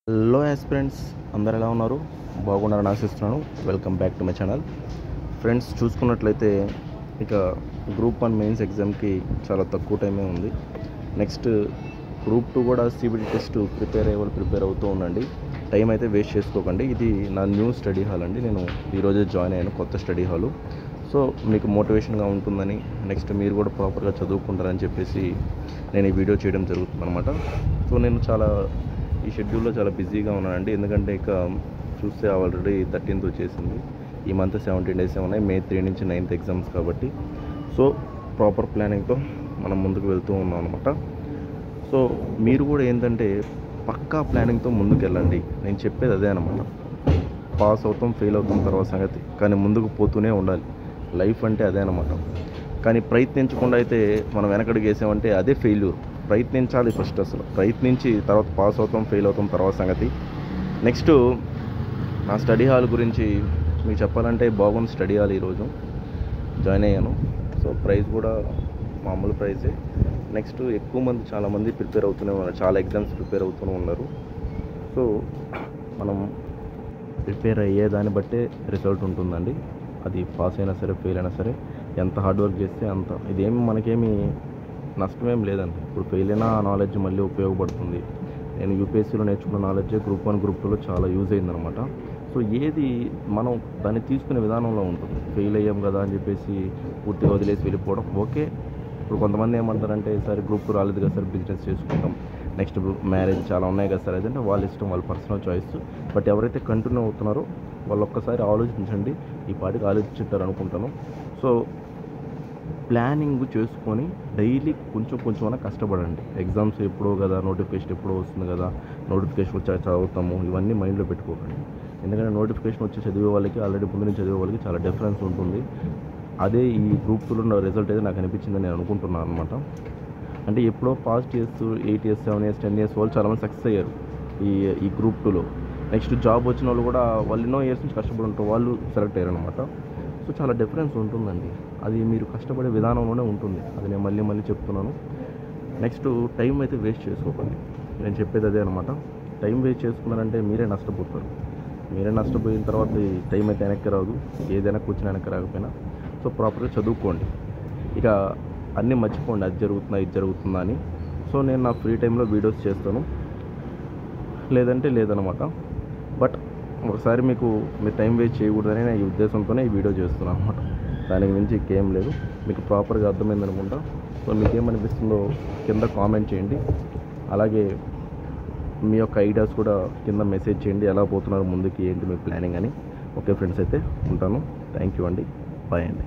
Hello aspirants, అందరు ఎలా ఉన్నారు? బాగున్నారని ఆశిస్తున్నాను. Welcome back to my channel. Friends, చూసుకున్నట్లయితే ఇక గ్రూప్ 1 మెయిన్స్ ఎగ్జామ్కి చాలా తక్కువ టైమే ఉంది. నెక్స్ట్ గ్రూప్ 2 కూడా సిబిటి టెస్ట్ ప్రిపేర్ అవుతూ ఉండండి. టైం అయితే వేస్ట్ చేసుకోకండి. ఇది నా న్యూ స్టడీ హాల్ అండి. నేను ఈరోజే జాయిన్ అయ్యాను కొత్త స్టడీ హాలు. సో మీకు మోటివేషన్గా ఉంటుందని, నెక్స్ట్ మీరు కూడా ప్రాపర్గా చదువుకుంటారని చెప్పేసి నేను ఈ వీడియో చేయడం జరుగుతుంది అనమాట. సో నేను ఈ షెడ్యూల్లో చాలా బిజీగా ఉన్నానండి. ఎందుకంటే ఇక చూస్తే ఆల్రెడీ 13th వచ్చేసింది. ఈ మంత్ 17 days ఉన్నాయి. May 3 నుంచి 9th ఎగ్జామ్స్ కాబట్టి సో ప్రాపర్ ప్లానింగ్తో మనం ముందుకు వెళ్తూ ఉన్నాం అనమాట. సో మీరు కూడా ఏంటంటే పక్కా ప్లానింగ్తో ముందుకు వెళ్ళండి. నేను చెప్పేది అదే అనమాట. పాస్ అవుతాం, ఫెయిల్ అవుతాం తర్వాత సంగతి, కానీ ముందుకు పోతూనే ఉండాలి. లైఫ్ అంటే అదే అనమాట. కానీ ప్రయత్నించకుండా అయితే మనం వెనకడుగు వేసామంటే అదే ఫెయిల్యూర్. ప్రయత్నించాలి ఫస్ట్. అసలు ప్రయత్నించి తర్వాత పాస్ అవుతాం, ఫెయిల్ అవుతాం తర్వాత సంగతి. నెక్స్ట్ నా స్టడీ హాల్ గురించి మీకు చెప్పాలంటే బాగుంది స్టడీ హాల్. ఈరోజు జాయిన్ అయ్యాను. సో ప్రైస్ కూడా మామూలు ప్రైజే. నెక్స్ట్ చాలామంది ప్రిపేర్ అవుతూనే ఉన్నారు. చాలా ఎగ్జామ్స్ ప్రిపేర్ అవుతూనే ఉన్నారు. సో మనం ప్రిపేర్ అయ్యేదాన్ని బట్టే రిజల్ట్ ఉంటుందండి. అది పాస్ అయినా సరే, ఫెయిల్ అయినా సరే, ఎంత హార్డ్ వర్క్ చేస్తే అంత. మనకేమీ నష్టమేం లేదండి. ఇప్పుడు ఫెయిల్ అయినా ఆ నాలెడ్జ్ మళ్ళీ ఉపయోగపడుతుంది. నేను యూపీఎస్సీలో నేర్చుకున్న నాలెడ్జే గ్రూప్ 1, గ్రూప్ 2లో చాలా యూజ్ అయిందనమాట. సో ఏది మనం దాన్ని తీసుకునే విధానంలో ఉంటుంది. ఫెయిల్ అయ్యాం కదా అని చెప్పేసి పూర్తిగా వదిలేసి వెళ్ళిపోవడం ఓకే. ఇప్పుడు కొంతమంది ఏమంటారంటే, సరే గ్రూప్ 2 రాలేదు కదా సార్, బిజినెస్ చేసుకుంటాం, నెక్స్ట్ మ్యారేజ్ చాలా ఉన్నాయి కదా సార్, అదంటే వాళ్ళ ఇష్టం, వాళ్ళ పర్సనల్ చాయిస్. బట్ ఎవరైతే కంటిన్యూ అవుతున్నారో వాళ్ళు ఒక్కసారి ఆలోచించండి. ఈ పాటికి ఆలోచించుంటారు అనుకుంటాను. సో ప్లానింగ్ చేసుకొని డైలీ కొంచెం కష్టపడండి. ఎగ్జామ్స్ ఎప్పుడో కదా, నోటిఫికేషన్ ఎప్పుడో వస్తుంది కదా, నోటిఫికేషన్ వచ్చి చదువుతాము, ఇవన్నీ మైండ్లో పెట్టుకోకండి. ఎందుకంటే నోటిఫికేషన్ వచ్చి చదివే వాళ్ళకి, ఆల్రెడీ ముందు నుంచి చదివే వాళ్ళకి చాలా డిఫరెన్స్ ఉంటుంది. అదే ఈ గ్రూప్ 2లో రిజల్ట్ అయితే నాకు అనిపించిందని నేను అనుకుంటున్నాను అనమాట. అంటే ఎప్పుడో past years 8 years 7 years 10 years వాళ్ళు చాలామంది సక్సెస్ అయ్యారు ఈ గ్రూప్ 2లో. నెక్స్ట్ జాబ్ వచ్చిన వాళ్ళు కూడా వాళ్ళు ఎన్నో ఇయర్స్ నుంచి కష్టపడి ఉంటారు, వాళ్ళు సెలెక్ట్ అయ్యారు అనమాట. సో చాలా డిఫరెన్స్ ఉంటుందండి. అది మీరు కష్టపడే విధానంలోనే ఉంటుంది. అది నేను మళ్ళీ చెప్తున్నాను. నెక్స్ట్ టైం అయితే వేస్ట్ చేసుకోకండి. నేను చెప్పేది అదే అనమాట. టైం వేస్ట్ చేసుకున్నారంటే మీరే నష్టపోతారు. మీరే నష్టపోయిన తర్వాత ఈ టైం అయితే వెనక్కి రాదు. ఏది వెనక్కి వచ్చినా వెనక్కి రాకపోయినా. సో ప్రాపర్గా చదువుకోండి. ఇక అన్నీ మర్చిపోండి, అది జరుగుతుందా ఇది జరుగుతుందా అని. సో నేను నా ఫ్రీ టైంలో వీడియోస్ చేస్తాను, లేదంటే లేదనమాట. బట్ ఒకసారి మీరు టైం వేస్ట్ చేయకూడదని నా ఈ ఉద్దేశంతోనే ఈ వీడియో చేస్తున్నాను అనమాట. దానికి మించి ఇంకేం లేదు. మీకు ప్రాపర్గా అర్థమైంది అనుకుంటా. సో మీకేమనిపిస్తుందో కింద కామెంట్ చేయండి. అలాగే మీ యొక్క ఐడియాస్ కూడా కింద మెసేజ్ చేయండి. ఎలా పోతున్నారు ముందుకి, ఏంటి మీ ప్లానింగ్ అని. ఓకే ఫ్రెండ్స్, అయితే ఉంటాను. థ్యాంక్ యూ అండి. బాయ్ అండి.